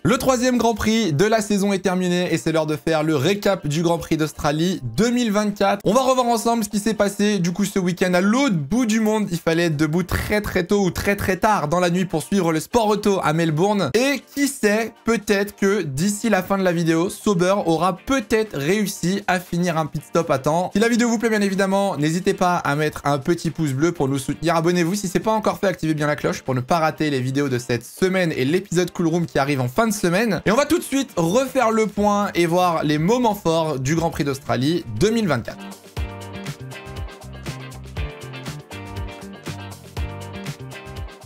Le troisième Grand Prix de la saison est terminé et c'est l'heure de faire le récap du Grand Prix d'Australie 2024. On va revoir ensemble ce qui s'est passé du coup ce week-end à l'autre bout du monde. Il fallait être debout très tôt ou très tard dans la nuit pour suivre le sport auto à Melbourne. Et qui sait, peut-être que d'ici la fin de la vidéo, Sauber aura peut-être réussi à finir un pit stop à temps. Si la vidéo vous plaît bien évidemment, n'hésitez pas à mettre un petit pouce bleu pour nous soutenir. Abonnez-vous si c'est pas encore fait, activez bien la cloche pour ne pas rater les vidéos de cette semaine et l'épisode Cool Room qui arrive en fin de semaine. Et on va tout de suite refaire le point et voir les moments forts du Grand Prix d'Australie 2024.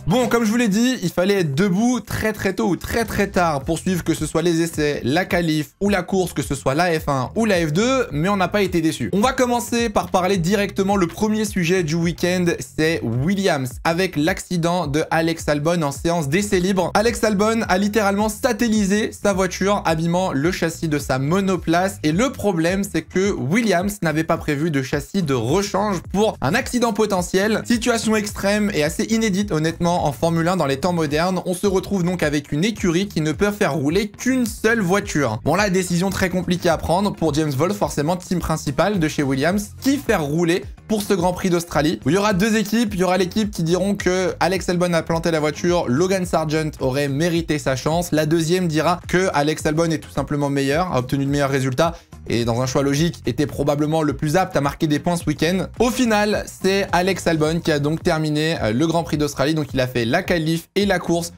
Bon, comme je vous l'ai dit, il fallait être debout très tôt ou très tard pour suivre que ce soit les essais, la qualif ou la course, que ce soit la F1 ou la F2, mais on n'a pas été déçus. On va commencer par parler directement, le premier sujet du week-end, c'est Williams, avec l'accident de Alex Albon en séance d'essai libre. Alex Albon a littéralement satellisé sa voiture, abîmant le châssis de sa monoplace, et le problème, c'est que Williams n'avait pas prévu de châssis de rechange pour un accident potentiel. Situation extrême et assez inédite, honnêtement, en Formule 1 dans les temps modernes. On se retrouve donc avec une écurie qui ne peut faire rouler qu'une seule voiture. Bon là, décision très compliquée à prendre pour James Wolfe, forcément team principal de chez Williams, qui faire rouler pour ce Grand Prix d'Australie, où il y aura deux équipes. Il y aura l'équipe qui diront que Alex Albon a planté la voiture, Logan Sargent aurait mérité sa chance. La deuxième dira que Alex Albon est tout simplement meilleur, a obtenu de meilleurs résultats et dans un choix logique était probablement le plus apte à marquer des points ce week-end. Au final, c'est Alex Albon qui a donc terminé le Grand Prix d'Australie. Donc il a fait la qualif et la course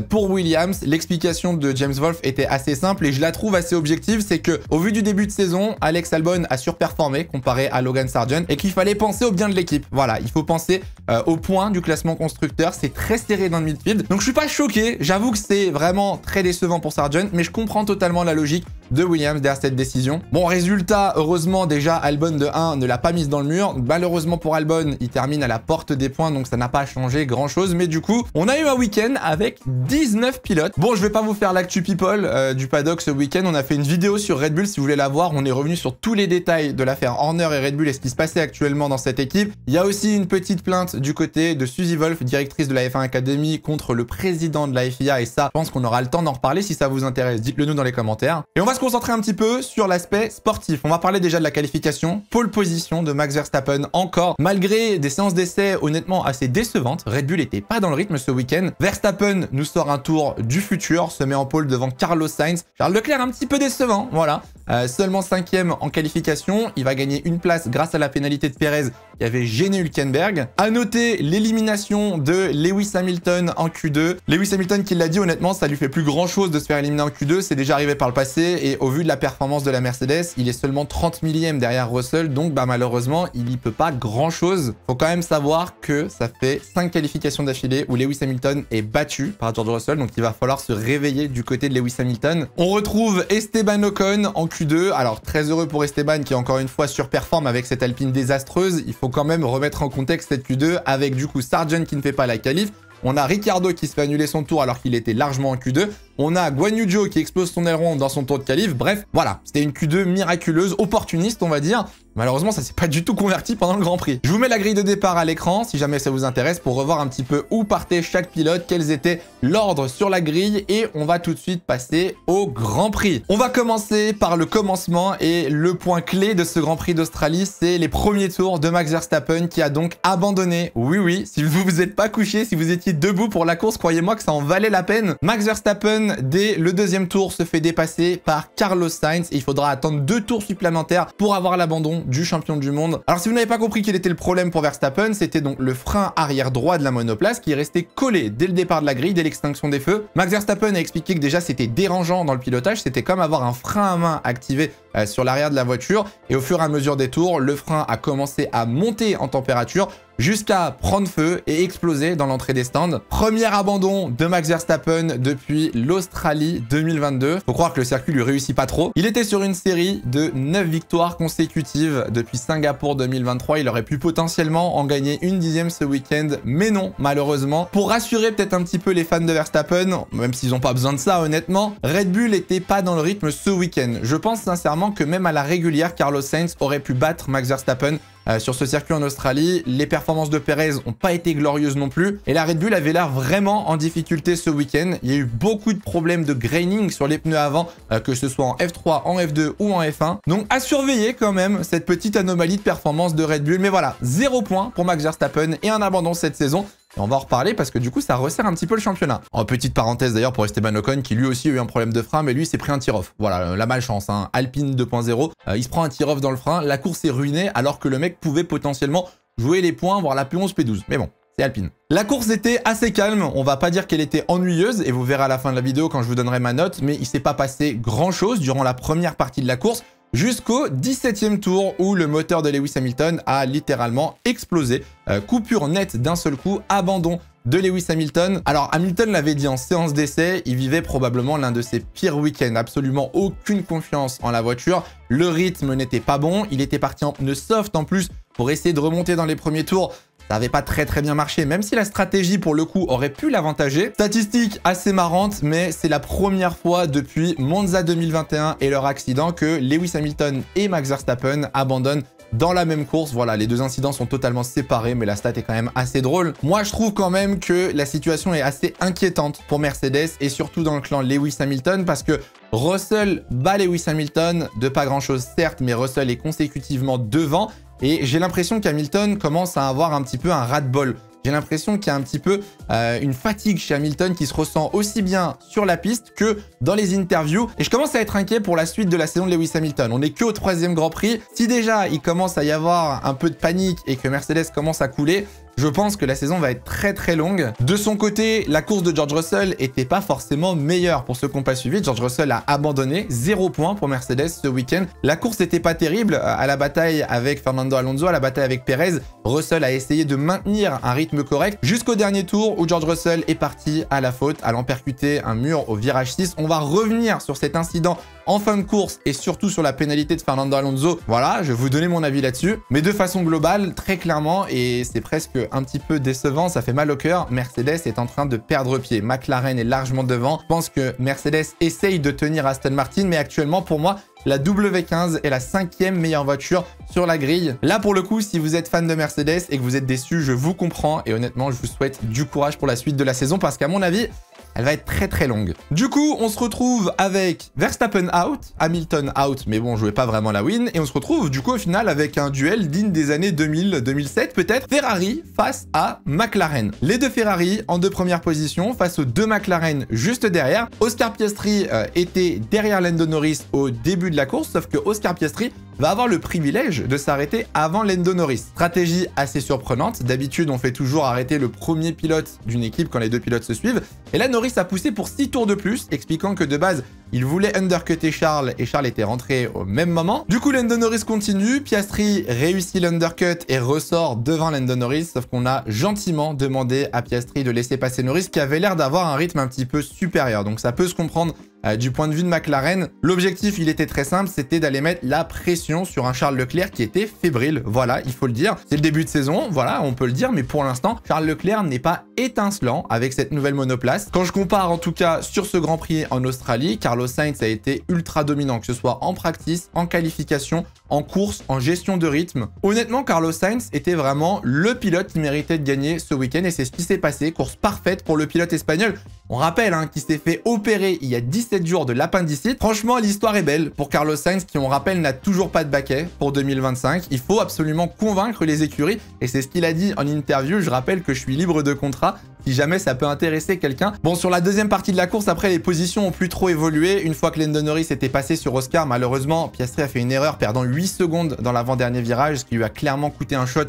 pour Williams. L'explication de James Wolfe était assez simple et je la trouve assez objective, c'est que au vu du début de saison, Alex Albon a surperformé comparé à Logan Sargent et qu'il fallait penser au bien de l'équipe. Voilà, il faut penser au point du classement constructeur, c'est très serré dans le midfield. Donc je suis pas choqué, j'avoue que c'est vraiment très décevant pour Sargent, mais je comprends totalement la logique de Williams derrière cette décision. Bon, résultat, heureusement déjà Albon de 1 ne l'a pas mise dans le mur. Malheureusement pour Albon, il termine à la porte des points, donc ça n'a pas changé grand chose, mais du coup, on a eu un week-end avec 19 pilotes. Bon, je vais pas vous faire l'actu people du paddock ce week-end. On a fait une vidéo sur Red Bull si vous voulez la voir. On est revenu sur tous les détails de l'affaire Horner et Red Bull et ce qui se passait actuellement dans cette équipe. Il y a aussi une petite plainte du côté de Suzy Wolff, directrice de la F1 Academy, contre le président de la FIA. Et ça, je pense qu'on aura le temps d'en reparler si ça vous intéresse. Dites-le nous dans les commentaires. Et on va se concentrer un petit peu sur l'aspect sportif. On va parler déjà de la qualification. Pole position de Max Verstappen encore. Malgré des séances d'essai honnêtement assez décevantes, Red Bull n'était pas dans le rythme ce week-end. Verstappen nous sort un tour du futur, se met en pole devant Carlos Sainz. Charles Leclerc un petit peu décevant, voilà. Seulement 5e en qualification. Il va gagner une place grâce à la pénalité de Perez qui avait gêné Hülkenberg. À noter l'élimination de Lewis Hamilton en Q2. Lewis Hamilton qui l'a dit, honnêtement, ça lui fait plus grand chose de se faire éliminer en Q2. C'est déjà arrivé par le passé et au vu de la performance de la Mercedes, il est seulement 30 millième derrière Russell. Donc bah, malheureusement, il n'y peut pas grand chose. Faut quand même savoir que ça fait 5 qualifications d'affilée où Lewis Hamilton est battu par George Russell. Donc il va falloir se réveiller du côté de Lewis Hamilton. On retrouve Esteban Ocon en Q2. Alors très heureux pour Esteban qui encore une fois surperforme avec cette Alpine désastreuse. Il faut quand même remettre en contexte cette Q2 avec du coup Sargent qui ne fait pas la qualif. On a Ricciardo qui se fait annuler son tour alors qu'il était largement en Q2. On a Guan Yu Zhou qui explose son aileron dans son tour de qualif. Bref, voilà, c'était une Q2 miraculeuse, opportuniste on va dire. Malheureusement, ça s'est pas du tout converti pendant le Grand Prix. Je vous mets la grille de départ à l'écran si jamais ça vous intéresse pour revoir un petit peu où partait chaque pilote, quels étaient l'ordre sur la grille et on va tout de suite passer au Grand Prix. On va commencer par le commencement et le point clé de ce Grand Prix d'Australie, c'est les premiers tours de Max Verstappen qui a donc abandonné. Oui, si vous vous êtes pas couché, si vous étiez debout pour la course, croyez-moi que ça en valait la peine. Max Verstappen, dès le deuxième tour, se fait dépasser par Carlos Sainz et il faudra attendre 2 tours supplémentaires pour avoir l'abandon du champion du monde. Alors si vous n'avez pas compris quel était le problème pour Verstappen, c'était donc le frein arrière droit de la monoplace qui est resté collé dès le départ de la grille, dès l'extinction des feux. Max Verstappen a expliqué que déjà c'était dérangeant dans le pilotage, c'était comme avoir un frein à main activé sur l'arrière de la voiture et au fur et à mesure des tours, le frein a commencé à monter en température jusqu'à prendre feu et exploser dans l'entrée des stands. Premier abandon de Max Verstappen depuis l'Australie 2022. Faut croire que le circuit lui réussit pas trop. Il était sur une série de 9 victoires consécutives depuis Singapour 2023. Il aurait pu potentiellement en gagner une 10e ce week-end, mais non, malheureusement. Pour rassurer peut-être un petit peu les fans de Verstappen, même s'ils n'ont pas besoin de ça honnêtement, Red Bull n'était pas dans le rythme ce week-end. Je pense sincèrement que même à la régulière, Carlos Sainz aurait pu battre Max Verstappen sur ce circuit en Australie. Les performances de Perez n'ont pas été glorieuses non plus. Et la Red Bull avait l'air vraiment en difficulté ce week-end. Il y a eu beaucoup de problèmes de graining sur les pneus avant, que ce soit en F3, en F2 ou en F1. Donc à surveiller quand même cette petite anomalie de performance de Red Bull. Mais voilà, 0 points pour Max Verstappen et un abandon cette saison. Et on va en reparler parce que du coup, ça resserre un petit peu le championnat. En petite parenthèse d'ailleurs pour Esteban Ocon qui lui aussi a eu un problème de frein, mais lui s'est pris un tir-off. Voilà, la malchance, hein. Alpine 2.0, il se prend un tir-off dans le frein, la course est ruinée alors que le mec pouvait potentiellement jouer les points, voire la P11, P12. Mais bon, c'est Alpine. La course était assez calme, on va pas dire qu'elle était ennuyeuse, et vous verrez à la fin de la vidéo quand je vous donnerai ma note, mais il s'est pas passé grand chose durant la première partie de la course, jusqu'au 17e tour où le moteur de Lewis Hamilton a littéralement explosé. Coupure nette d'un seul coup, abandon de Lewis Hamilton. Alors Hamilton l'avait dit en séance d'essai, il vivait probablement l'un de ses pires week-ends, absolument aucune confiance en la voiture, le rythme n'était pas bon, il était parti en pneu soft en plus pour essayer de remonter dans les premiers tours. Ça n'avait pas très bien marché, même si la stratégie pour le coup aurait pu l'avantager. Statistique assez marrante, mais c'est la première fois depuis Monza 2021 et leur accident que Lewis Hamilton et Max Verstappen abandonnent dans la même course. Voilà, les deux incidents sont totalement séparés, mais la stat est quand même assez drôle. Moi, je trouve quand même que la situation est assez inquiétante pour Mercedes et surtout dans le clan Lewis Hamilton parce que Russell bat Lewis Hamilton de pas grand-chose certes, mais Russell est consécutivement devant et j'ai l'impression qu'Hamilton commence à avoir un petit peu un ras-de-bol. J'ai l'impression qu'il y a un petit peu une fatigue chez Hamilton qui se ressent aussi bien sur la piste que dans les interviews. Et je commence à être inquiet pour la suite de la saison de Lewis Hamilton. On n'est que au 3e Grand Prix. Si déjà il commence à y avoir un peu de panique et que Mercedes commence à couler, je pense que la saison va être très longue. De son côté, la course de George Russell était pas forcément meilleure pour ceux qui n'ont pas suivi. George Russell a abandonné, 0 points pour Mercedes ce week-end. La course n'était pas terrible. À la bataille avec Fernando Alonso, à la bataille avec Perez, Russell a essayé de maintenir un rythme correct jusqu'au dernier tour où George Russell est parti à la faute, allant percuter un mur au virage 6. On va revenir sur cet incident en fin de course et surtout sur la pénalité de Fernando Alonso. Voilà, je vais vous donner mon avis là-dessus. Mais de façon globale, très clairement, et c'est presque un petit peu décevant, ça fait mal au cœur, Mercedes est en train de perdre pied. McLaren est largement devant. Je pense que Mercedes essaye de tenir Aston Martin, mais actuellement, pour moi, la W15 est la 5e meilleure voiture sur la grille. Là, pour le coup, si vous êtes fan de Mercedes et que vous êtes déçu, je vous comprends. Et honnêtement, je vous souhaite du courage pour la suite de la saison parce qu'à mon avis, elle va être très longue. Du coup, on se retrouve avec Verstappen out, Hamilton out, mais bon, je jouais pas vraiment la win. Et on se retrouve du coup au final avec un duel digne des années 2000-2007 peut-être. Ferrari face à McLaren. Les deux Ferrari en 2 premières positions face aux 2 McLaren juste derrière. Oscar Piastri était derrière Lando Norris au début de la course, sauf que Oscar Piastri va avoir le privilège de s'arrêter avant Lando Norris. Stratégie assez surprenante. D'habitude, on fait toujours arrêter le premier pilote d'une équipe quand les 2 pilotes se suivent. Et là, Norris a poussé pour 6 tours de plus, expliquant que de base, il voulait undercutter Charles et Charles était rentré au même moment. Du coup, Lando Norris continue. Piastri réussit l'undercut et ressort devant Lando Norris, sauf qu'on a gentiment demandé à Piastri de laisser passer Norris qui avait l'air d'avoir un rythme un petit peu supérieur. Donc ça peut se comprendre du point de vue de McLaren. L'objectif, il était très simple, c'était d'aller mettre la pression sur un Charles Leclerc qui était fébrile. Voilà, il faut le dire. C'est le début de saison, voilà, on peut le dire, mais pour l'instant, Charles Leclerc n'est pas étincelant avec cette nouvelle monoplace. Quand je compare en tout cas sur ce Grand Prix en Australie, Carlos Sainz a été ultra dominant, que ce soit en practice, en qualification, en course, en gestion de rythme. Honnêtement, Carlos Sainz était vraiment le pilote qui méritait de gagner ce week-end et c'est ce qui s'est passé. Course parfaite pour le pilote espagnol. On rappelle qu'il s'est fait opérer il y a 17 jours de l'appendicite. Franchement, l'histoire est belle pour Carlos Sainz qui, on rappelle, n'a toujours pas de baquet pour 2025. Il faut absolument convaincre les écuries et c'est ce qu'il a dit en interview. Je rappelle que je suis libre de contrat si jamais ça peut intéresser quelqu'un. Bon, sur la deuxième partie de la course, après, les positions ont plus trop évolué. Une fois que Lando Norris était passé sur Oscar, malheureusement, Piastri a fait une erreur, perdant 8 secondes dans l'avant-dernier virage, ce qui lui a clairement coûté un shot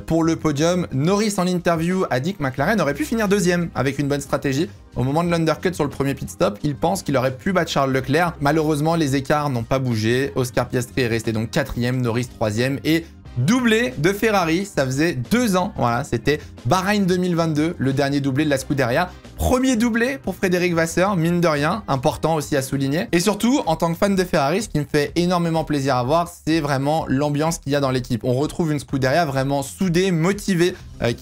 pour le podium. Norris en interview a dit que McLaren aurait pu finir 2e avec une bonne stratégie. Au moment de l'undercut sur le premier pit stop, il pense qu'il aurait pu battre Charles Leclerc. Malheureusement, les écarts n'ont pas bougé. Oscar Piastri est resté donc 4e, Norris 3e et doublé de Ferrari, ça faisait 2 ans. Voilà, c'était Bahreïn 2022, le dernier doublé de la Scuderia. Premier doublé pour Frédéric Vasseur, mine de rien, important aussi à souligner. Et surtout, en tant que fan de Ferrari, ce qui me fait énormément plaisir à voir, c'est vraiment l'ambiance qu'il y a dans l'équipe. On retrouve une Scuderia vraiment soudée, motivée,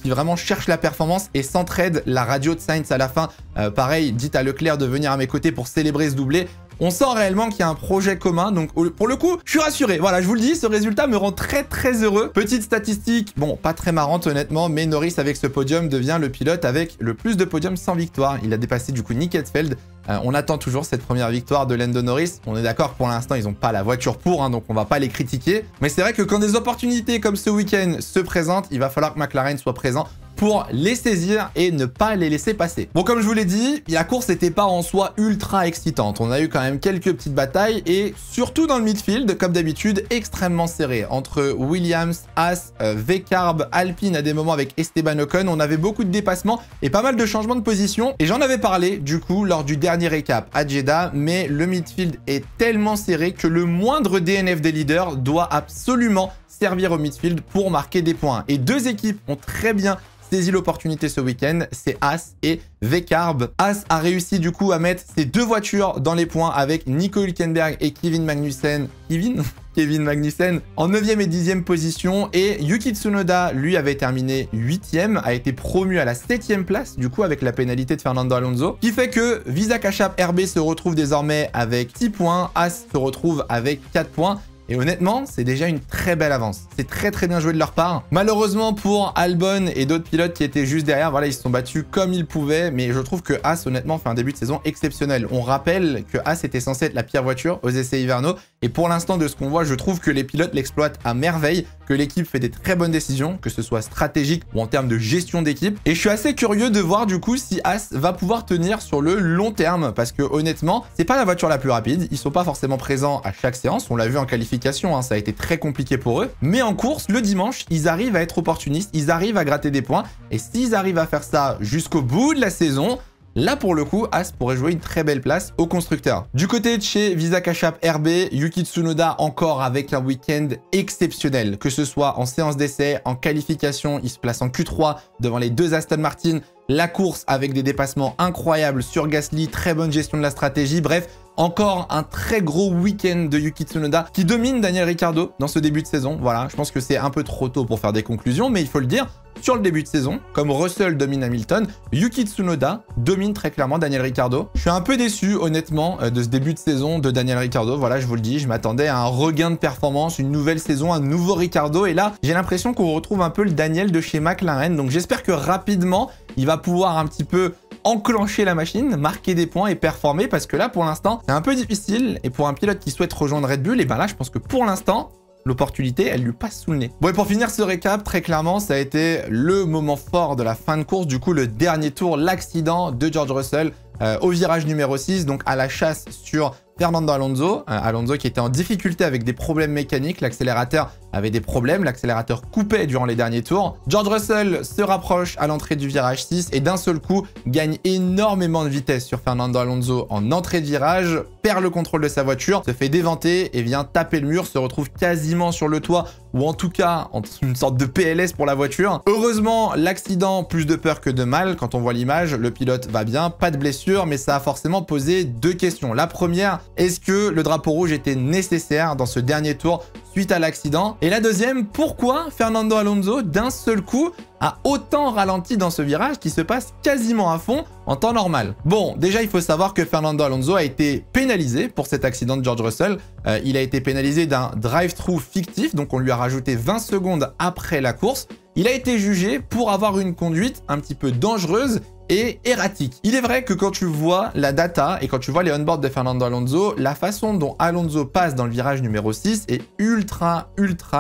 qui vraiment cherche la performance et s'entraide. La radio de Sainz à la fin, pareil, dit à Leclerc de venir à mes côtés pour célébrer ce doublé. On sent réellement qu'il y a un projet commun. Donc pour le coup, je suis rassuré. Voilà, je vous le dis, ce résultat me rend très très heureux. Petite statistique, bon, pas très marrante honnêtement, mais Norris avec ce podium devient le pilote avec le plus de podiums sans victoire. Il a dépassé du coup Nick Heidfeld. On attend toujours cette première victoire de Lando Norris. On est d'accord que pour l'instant, ils n'ont pas la voiture pour, hein, donc on va pas les critiquer. Mais c'est vrai que quand des opportunités comme ce week-end se présentent, il va falloir que McLaren soit présent pour les saisir et ne pas les laisser passer. Bon, comme je vous l'ai dit, la course n'était pas en soi ultra excitante. On a eu quand même quelques petites batailles et surtout dans le midfield, comme d'habitude, extrêmement serré. Entre Williams, Haas, V-Carb, Alpine à des moments avec Esteban Ocon, on avait beaucoup de dépassements et pas mal de changements de position. Et j'en avais parlé du coup lors du dernier récap à Jeddah, mais le midfield est tellement serré que le moindre DNF des leaders doit absolument servir au midfield pour marquer des points. Et deux équipes ont très bien saisi l'opportunité ce week-end, c'est Haas et V-Carb. Haas a réussi du coup à mettre ses deux voitures dans les points avec Nico Hülkenberg et Kevin Magnussen. Kevin Magnussen en 9e et 10e position, et Yuki Tsunoda, lui, avait terminé 8e, a été promu à la 7e place, du coup, avec la pénalité de Fernando Alonso, qui fait que Visa Cash App RB se retrouve désormais avec 6 points, Haas se retrouve avec 4 points. Et honnêtement, c'est déjà une très belle avance. C'est très très bien joué de leur part. Malheureusement pour Albon et d'autres pilotes qui étaient juste derrière, voilà, ils se sont battus comme ils pouvaient. Mais je trouve que Haas, honnêtement, fait un début de saison exceptionnel. On rappelle que Haas était censé être la pire voiture aux essais hivernaux. Et pour l'instant, de ce qu'on voit, je trouve que les pilotes l'exploitent à merveille, que l'équipe fait des très bonnes décisions, que ce soit stratégique ou en termes de gestion d'équipe. Et je suis assez curieux de voir du coup si Haas va pouvoir tenir sur le long terme. Parce que honnêtement, c'est pas la voiture la plus rapide. Ils sont pas forcément présents à chaque séance. On l'a vu en qualification. Hein, ça a été très compliqué pour eux. Mais en course, le dimanche, ils arrivent à être opportunistes, ils arrivent à gratter des points. Et s'ils arrivent à faire ça jusqu'au bout de la saison, là, pour le coup, Haas pourrait jouer une très belle place au constructeur. Du côté de chez Visa Cash App RB, Yuki Tsunoda encore avec un week-end exceptionnel. Que ce soit en séance d'essai, en qualification, il se place en Q3 devant les deux Aston Martin. La course avec des dépassements incroyables sur Gasly, très bonne gestion de la stratégie. Bref, encore un très gros week-end de Yuki Tsunoda qui domine Daniel Ricciardo dans ce début de saison. Voilà, je pense que c'est un peu trop tôt pour faire des conclusions, mais il faut le dire, sur le début de saison, comme Russell domine Hamilton, Yuki Tsunoda domine très clairement Daniel Ricciardo. Je suis un peu déçu, honnêtement, de ce début de saison de Daniel Ricciardo. Voilà, je vous le dis, je m'attendais à un regain de performance, une nouvelle saison, un nouveau Ricciardo. Et là, j'ai l'impression qu'on retrouve un peu le Daniel de chez McLaren. Donc j'espère que rapidement, il va pouvoir un petit peu enclencher la machine, marquer des points et performer, parce que là, pour l'instant, c'est un peu difficile. Et pour un pilote qui souhaite rejoindre Red Bull, et ben là, je pense que pour l'instant, l'opportunité, elle lui passe sous le nez. Bon, et pour finir ce récap, très clairement, ça a été le moment fort de la fin de course. Du coup, le dernier tour, l'accident de George Russell au virage numéro 6, donc à la chasse sur Fernando Alonso. Alonso qui était en difficulté avec des problèmes mécaniques. L'accélérateur avait des problèmes. L'accélérateur coupait durant les derniers tours. George Russell se rapproche à l'entrée du virage 6 et d'un seul coup gagne énormément de vitesse sur Fernando Alonso en entrée de virage, perd le contrôle de sa voiture, se fait déventer et vient taper le mur, se retrouve quasiment sur le toit ou en tout cas en une sorte de PLS pour la voiture. Heureusement, l'accident, plus de peur que de mal. Quand on voit l'image, le pilote va bien, pas de blessure, mais ça a forcément posé deux questions. La première, est-ce que le drapeau rouge était nécessaire dans ce dernier tour suite à l'accident? Et la deuxième, pourquoi Fernando Alonso, d'un seul coup, a autant ralenti dans ce virage qui se passe quasiment à fond en temps normal? Bon, déjà, il faut savoir que Fernando Alonso a été pénalisé pour cet accident de George Russell. Il a été pénalisé d'un drive-through fictif, donc on lui a rajouté 20 secondes après la course. Il a été jugé pour avoir une conduite un petit peu dangereuse et erratique. Il est vrai que quand tu vois la data et quand tu vois les on-board de Fernando Alonso, la façon dont Alonso passe dans le virage numéro 6 est ultra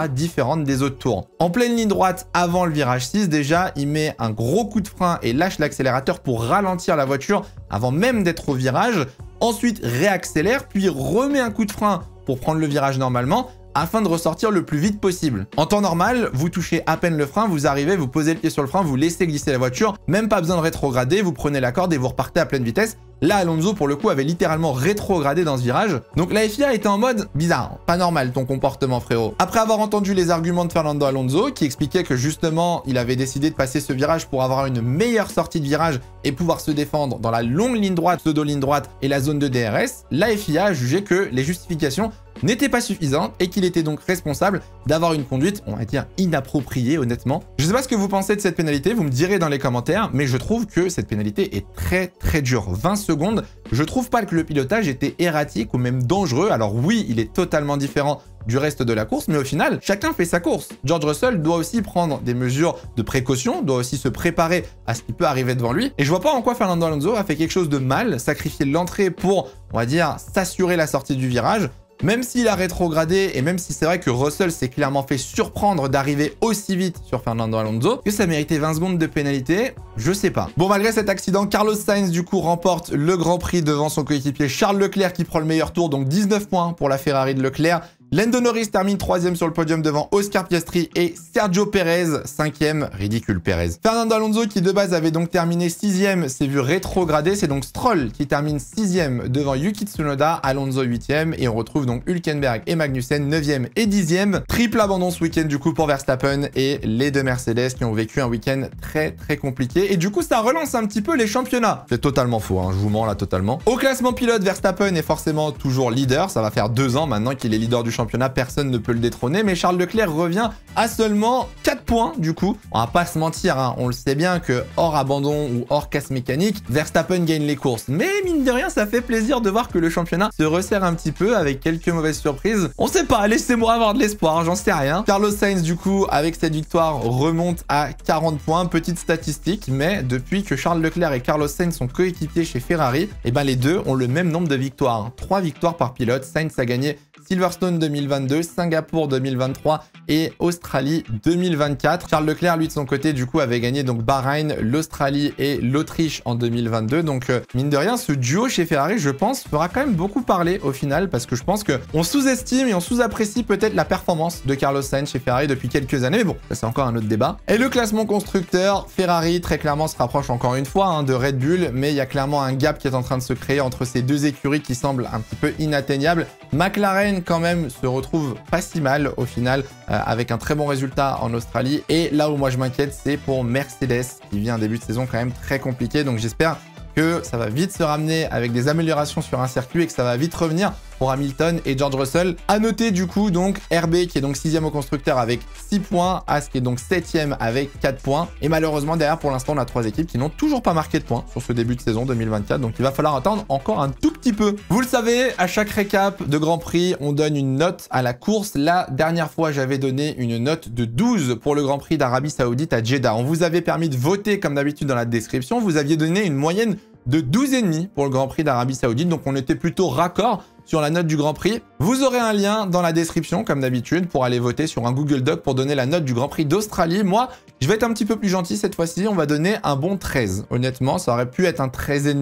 différente des autres tours. En pleine ligne droite avant le virage 6, déjà, il met un gros coup de frein et lâche l'accélérateur pour ralentir la voiture avant même d'être au virage. Ensuite, réaccélère, puis remet un coup de frein pour prendre le virage normalement, afin de ressortir le plus vite possible. En temps normal, vous touchez à peine le frein, vous arrivez, vous posez le pied sur le frein, vous laissez glisser la voiture, même pas besoin de rétrograder, vous prenez la corde et vous repartez à pleine vitesse. Là, Alonso, pour le coup, avait littéralement rétrogradé dans ce virage. Donc la FIA était en mode bizarre, pas normal ton comportement, frérot. Après avoir entendu les arguments de Fernando Alonso, qui expliquait que justement, il avait décidé de passer ce virage pour avoir une meilleure sortie de virage et pouvoir se défendre dans la longue ligne droite, pseudo-ligne droite et la zone de DRS, la FIA a jugé que les justifications n'était pas suffisante et qu'il était donc responsable d'avoir une conduite, on va dire, inappropriée honnêtement. Je sais pas ce que vous pensez de cette pénalité, vous me direz dans les commentaires, mais je trouve que cette pénalité est très dure. 20 secondes, je trouve pas que le pilotage était erratique ou même dangereux. Alors oui, il est totalement différent du reste de la course, mais au final, chacun fait sa course. George Russell doit aussi prendre des mesures de précaution, doit aussi se préparer à ce qui peut arriver devant lui. Et je vois pas en quoi Fernando Alonso a fait quelque chose de mal, sacrifier l'entrée pour, on va dire, s'assurer la sortie du virage. Même s'il a rétrogradé et même si c'est vrai que Russell s'est clairement fait surprendre d'arriver aussi vite sur Fernando Alonso, que ça méritait 20 secondes de pénalité, je sais pas. Bon, malgré cet accident, Carlos Sainz du coup remporte le Grand Prix devant son coéquipier Charles Leclerc qui prend le meilleur tour, donc 19 points pour la Ferrari de Leclerc. Lando Norris termine 3e sur le podium devant Oscar Piastri et Sergio Perez 5e, ridicule Perez. Fernando Alonso qui de base avait donc terminé 6e s'est vu rétrogradé, c'est donc Stroll qui termine 6e devant Yuki Tsunoda, Alonso 8e et on retrouve donc Hülkenberg et Magnussen 9e et 10e. Triple abandon ce week-end du coup pour Verstappen et les deux Mercedes qui ont vécu un week-end très compliqué et du coup ça relance un petit peu les championnats. C'est totalement faux, hein, je vous mens là totalement. Au classement pilote, Verstappen est forcément toujours leader, ça va faire 2 ans maintenant qu'il est leader du championnat, personne ne peut le détrôner, mais Charles Leclerc revient à seulement 4 points du coup. On va pas se mentir, hein, on le sait bien que hors abandon ou hors casse mécanique, Verstappen gagne les courses. Mais mine de rien, ça fait plaisir de voir que le championnat se resserre un petit peu avec quelques mauvaises surprises. On sait pas, laissez-moi avoir de l'espoir, j'en sais rien. Carlos Sainz du coup, avec cette victoire, remonte à 40 points. Petite statistique, mais depuis que Charles Leclerc et Carlos Sainz sont coéquipiers chez Ferrari, et ben les deux ont le même nombre de victoires. Hein. 3 victoires par pilote. Sainz a gagné Silverstone 2022, Singapour 2023 et Australie 2024. Charles Leclerc, lui, de son côté, du coup, avait gagné donc Bahreïn, l'Australie et l'Autriche en 2022. Donc, mine de rien, ce duo chez Ferrari, je pense, fera quand même beaucoup parler au final parce que je pense qu'on sous-estime et on sous-apprécie peut-être la performance de Carlos Sainz chez Ferrari depuis quelques années. Mais bon, ça, c'est encore un autre débat. Et le classement constructeur, Ferrari, très clairement, se rapproche encore une fois hein, de Red Bull, mais il y a clairement un gap qui est en train de se créer entre ces deux écuries qui semblent un petit peu inatteignables. McLaren, quand même, se retrouve pas si mal au final avec un très bon résultat en Australie. Et là où moi je m'inquiète, c'est pour Mercedes qui vit un début de saison quand même très compliqué. Donc j'espère que ça va vite se ramener avec des améliorations sur un circuit et que ça va vite revenir pour Hamilton et George Russell. À noter du coup donc RB qui est donc 6e au constructeur avec 6 points, As qui est donc 7e avec 4 points. Et malheureusement derrière pour l'instant on a 3 équipes qui n'ont toujours pas marqué de points sur ce début de saison 2024. Donc il va falloir attendre encore un tout petit peu. Vous le savez, à chaque récap de Grand Prix, on donne une note à la course. La dernière fois j'avais donné une note de 12 pour le Grand Prix d'Arabie Saoudite à Jeddah. On vous avait permis de voter comme d'habitude dans la description. Vous aviez donné une moyenne de 12,5 pour le Grand Prix d'Arabie Saoudite. Donc on était plutôt raccord sur la note du Grand Prix. Vous aurez un lien dans la description, comme d'habitude, pour aller voter sur un Google Doc pour donner la note du Grand Prix d'Australie. Moi, je vais être un petit peu plus gentil cette fois-ci. On va donner un bon 13. Honnêtement, ça aurait pu être un 13,5.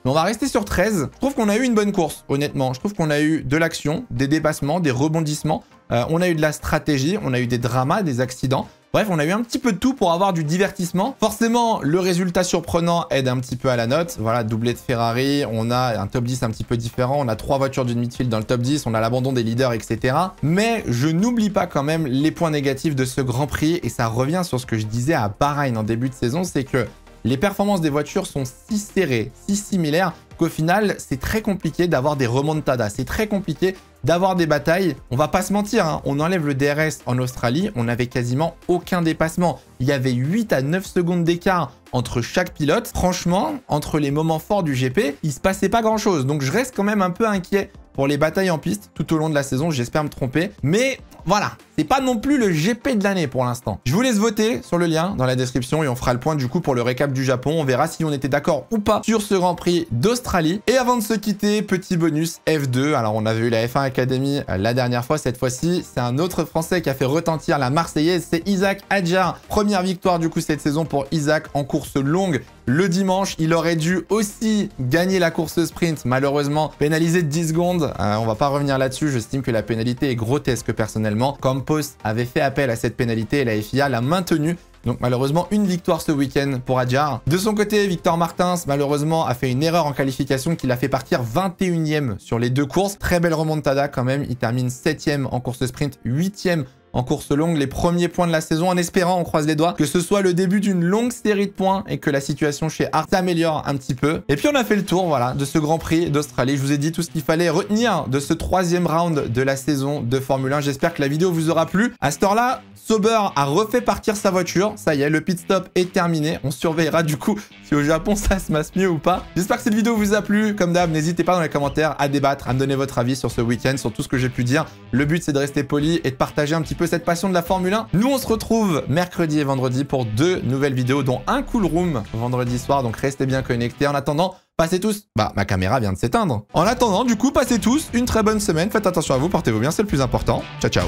Mais on va rester sur 13. Je trouve qu'on a eu une bonne course, honnêtement. Je trouve qu'on a eu de l'action, des dépassements, des rebondissements. On a eu de la stratégie, on a eu des dramas, des accidents. Bref, on a eu un petit peu de tout pour avoir du divertissement. Forcément, le résultat surprenant aide un petit peu à la note. Voilà, doublé de Ferrari, on a un top 10 un petit peu différent. On a 3 voitures d'une midfield dans le top 10, on a l'abandon des leaders, etc. Mais je n'oublie pas quand même les points négatifs de ce Grand Prix. Et ça revient sur ce que je disais à Bahreïn en début de saison, c'est que les performances des voitures sont si serrées, si similaires, qu'au final, c'est très compliqué d'avoir des remontadas. C'est très compliqué d'avoir des batailles. On va pas se mentir, hein, on enlève le DRS en Australie, on n'avait quasiment aucun dépassement. Il y avait 8 à 9 secondes d'écart entre chaque pilote. Franchement, entre les moments forts du GP, il se passait pas grand-chose. Donc je reste quand même un peu inquiet pour les batailles en piste tout au long de la saison. J'espère me tromper. Mais voilà, c'est pas non plus le GP de l'année pour l'instant. Je vous laisse voter sur le lien dans la description et on fera le point du coup pour le récap du Japon. On verra si on était d'accord ou pas sur ce Grand Prix d'Australie. Et avant de se quitter, petit bonus F2. Alors on avait eu la F1 Academy la dernière fois. Cette fois-ci, c'est un autre Français qui a fait retentir la Marseillaise. C'est Isaac Hadjar. Première victoire du coup cette saison pour Isaac en course longue. Le dimanche, il aurait dû aussi gagner la course sprint. Malheureusement, pénalisé de 10 secondes. On va pas revenir là-dessus. J'estime que la pénalité est grotesque personnellement. Campos avait fait appel à cette pénalité et la FIA l'a maintenue. Donc malheureusement, une victoire ce week-end pour Hadjar. De son côté, Victor Martins, malheureusement, a fait une erreur en qualification qui l'a fait partir 21e sur les 2 courses. Très belle remontada quand même. Il termine 7e en course sprint, 8e en course longue, les premiers points de la saison, en espérant, on croise les doigts, que ce soit le début d'une longue série de points et que la situation chez Art s'améliore un petit peu. Et puis on a fait le tour, voilà, de ce Grand Prix d'Australie. Je vous ai dit tout ce qu'il fallait retenir de ce 3e round de la saison de Formule 1. J'espère que la vidéo vous aura plu. À cette heure-là, Sauber a refait partir sa voiture. Ça y est, le pit stop est terminé. On surveillera du coup si au Japon ça se passe mieux ou pas. J'espère que cette vidéo vous a plu. Comme d'hab, n'hésitez pas dans les commentaires à débattre, à me donner votre avis sur ce week-end, sur tout ce que j'ai pu dire. Le but, c'est de rester poli et de partager un petit peu cette passion de la Formule 1. Nous, on se retrouve mercredi et vendredi pour 2 nouvelles vidéos, dont un cool room vendredi soir. Donc restez bien connectés. En attendant, passez tous... Bah, ma caméra vient de s'éteindre. En attendant, du coup, passez tous une très bonne semaine. Faites attention à vous, portez-vous bien, c'est le plus important. Ciao, ciao.